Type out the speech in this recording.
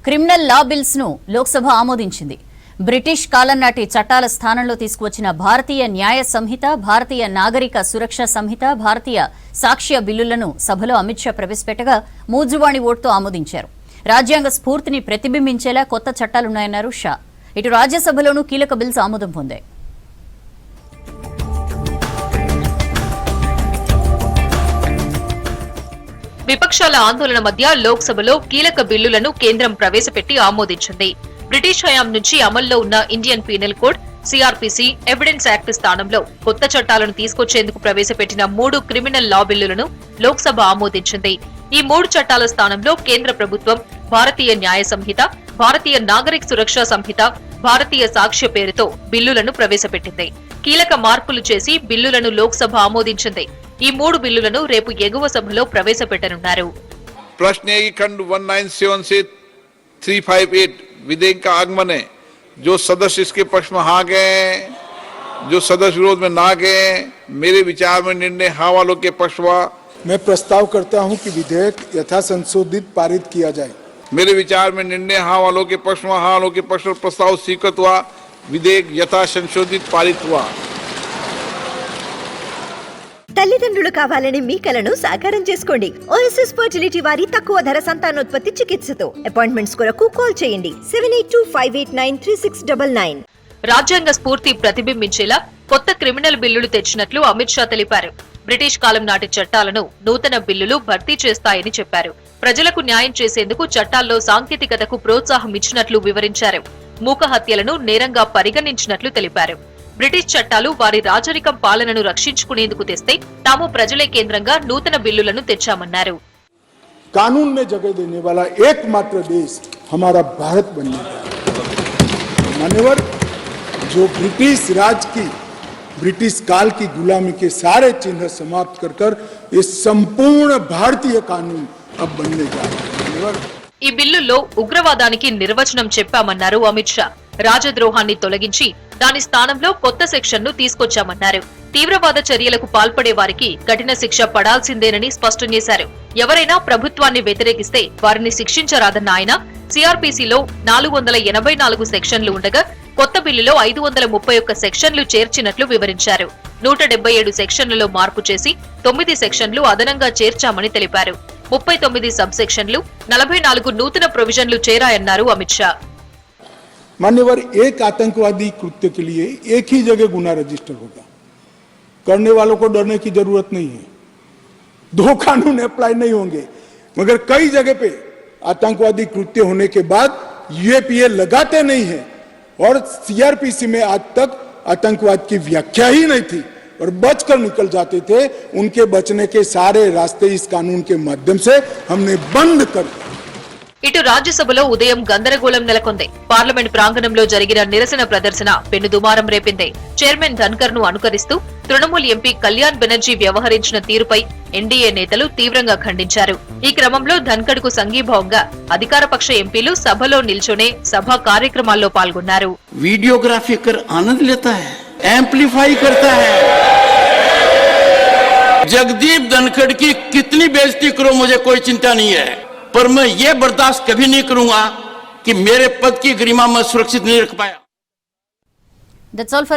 Criminal లా bills ను లోక్సభ ఆమోదించింది. British కాలం నాటి చట్టాల స్థానంలో తీసుకువచ్చిన భారతీయ న్యాయ సంహిత, భారతీయ నాగరిక సురక్ష సంహిత, భారతీయ సాక్ష్య బిల్లులను సభలో అమిత్ షా ప్రవేశపెట్టగా మూజువాణి ఓటుతో ఆమోదించారు. రాజ్యాంగ స్ఫూర్తిని ప్రతిబింబించేలా కొత్త చట్టాలున్నాయన్నారు షా. ఇటు రాజ్యసభలోనూ కీలక బిల్స్ ఆమోదం పొందాయి. విపక్షాల ఆందోళన మధ్య లోక్సభలో కీలక బిల్లులను కేంద్రం ప్రవేశపెట్టి ఆమోదించింది. బ్రిటిష్ హయాం నుంచి అమల్లో ఉన్న Indian penal code, CrPC, evidence act స్థానంలో కొత్త చట్టాలను తీసుకొచ్చేందుకు ప్రవేశపెట్టిన 3 క్రిమినల్ లా బిల్లులను లోక్సభ ఆమోదించింది. ఈ 3 చట్టాల స్థానంలో కేంద్ర ప్రభుత్వం భారతీయ న్యాయ సంహిత, భారతీయ నాగరిక సురక్ష సంహిత, భారతీయ సాక్ష్య పేరుతో బిల్లులను ప్రవేశపెట్టింది. కీలక మార్పులు చేసి బిల్లులను లోక్సభ ఆమోదించింది. ఈ 3 బిల్లులను రేపు ఎగువ సభలో ప్రవేశపెట్టనున్నారు. प्रश्न है कि खंड 197 से 358 विधेयक का आगमन है। जो सदस्य इसके पक्ष में हाँ गए, जो सदस्य विरोध में ना गए, मेरे विचार में निर्णय हाँ वालों के पक्ष हुआ। मैं प्रस्ताव करता हूं कि विधेयक यथा संशोधित पारित किया जाए। मेरे विचार में निर्णय हाँ वालों के पक्ष में हाँ वालों के पक्ष में प्रस्ताव स्वीकृत हुआ। विधेयक यथा संशोधित पारित हुआ। తల్లిదండ్రులు కావాలని మీ కలను సాకారం చేసుకోండి. ఓఎస్ఎస్ ఫర్టిలిటీ వారి తక్కువ ధర సంతానోత్పత్తి చికిత్సతో అపాయింట్మెంట్స్ కొరకు కాల్ చేయండి 7825893699. రాజ్యాంగ స్ఫూర్తి ప్రతిబింబించేలా కొత్త క్రిమినల్ బిల్లులు తెచ్చినట్లు అమిత్ షా తెలిపారు. బ్రిటిష్ కాలం నాటి చట్టాలను నూతన బిల్లులు భర్తీ చేస్తాయని చెప్పారు. ప్రజలకు న్యాయం చేసేందుకు చట్టాల్లో సాంకేతికతకు ప్రోత్సాహం ఇచ్చినట్లు వివరించారు. మూక హత్యలను నేరంగా పరిగణించినట్లు తెలిపారు. బ్రిటిష్ చట్టాలు వారి రాజరికం పాలనను రక్షించుకునేందుకు తెస్తే తాము ప్రజలే కేంద్రంగా నూతన బిల్లులను తెచ్చామన్నారు. कानून में जगह देने वाला एकमात्र देश हमारा भारत बनने का है। मान्यवर, जो ब्रिटिश राज की, ब्रिटिश काल की गुलामी के सारे चिन्ह समाप्त कर ये संपूर्ण भारतीय कानून अब बनने का है। मान्यवर, ఈ బిల్లుల్లో ఉగ్రవాదానికి నిర్వచనం చెప్పామన్నారు అమిత్ షా. రాజద్రోహాన్ని తొలగించి దాని స్థానంలో కొత్త సెక్షన్ను తీసుకొచ్చామన్నారు. తీవ్రవాద చర్యలకు పాల్పడే వారికి కఠిన శిక్ష పడాల్సిందేనని స్పష్టం చేశారు. ఎవరైనా ప్రభుత్వాన్ని వ్యతిరేకిస్తే వారిని శిక్షించరాదన్న ఆయన సిఆర్పిసిలో 484 సెక్షన్లు ఉండగా కొత్త బిల్లులో 531 సెక్షన్లు చేర్చినట్లు వివరించారు. 177 సెక్షన్లలో మార్పు చేసి 9 సెక్షన్లు అదనంగా చేర్చామని తెలిపారు. 39 సబ్ సెక్షన్లు, 44 నూతన ప్రొవిజన్లు చేరాయన్నారు అమిత్ షా. मान्यवर, एक आतंकवादी कृत्य के लिए एक ही जगह गुना रजिस्टर होगा। करने वालों को डरने की जरूरत नहीं है। 2 कानून अप्लाई नहीं होंगे, मगर कई जगह पे आतंकवादी कृत्य होने के बाद यूएपीए लगाते नहीं है और सीआरपीसी में आज तक आतंकवाद की व्याख्या ही नहीं थी और बचकर निकल जाते थे। उनके बचने के सारे रास्ते इस कानून के माध्यम से हमने बंद कर। ఇటు రాజ్యసభలో ఉదయం గందరగోళం నెలకొంది. పార్లమెంట్ ప్రాంగణంలో జరిగిన నిరసన ప్రదర్శన పెనుదుమారం రేపింది. చైర్మన్ ధన్కర్ ను అనుకరిస్తూ తృణమూల్ ఎంపీ కళ్యాణ్ బెనర్జీ వ్యవహరించిన తీరుపై ఎన్డీఏ నేతలు తీవ్రంగా ఖండించారు. ఈ క్రమంలో ధన్కర్ కు సంఘీభావంగా అధికారపక్ష ఎంపీలు సభలో నిల్చొనే సభా కార్యక్రమాల్లో పాల్గొన్నారు. वीडियोग्राफी कर आनंद लेता है, एम्पलीफाई करता है। जगदीप धनखड़ की कितनी बेइज्जती करो मुझे कोई चिंता नहीं है, पर मैं ये बर्दाश्त कभी नहीं करूंगा कि मेरे पद की गरिमा मैं सुरक्षित नहीं रख पाया। That's all for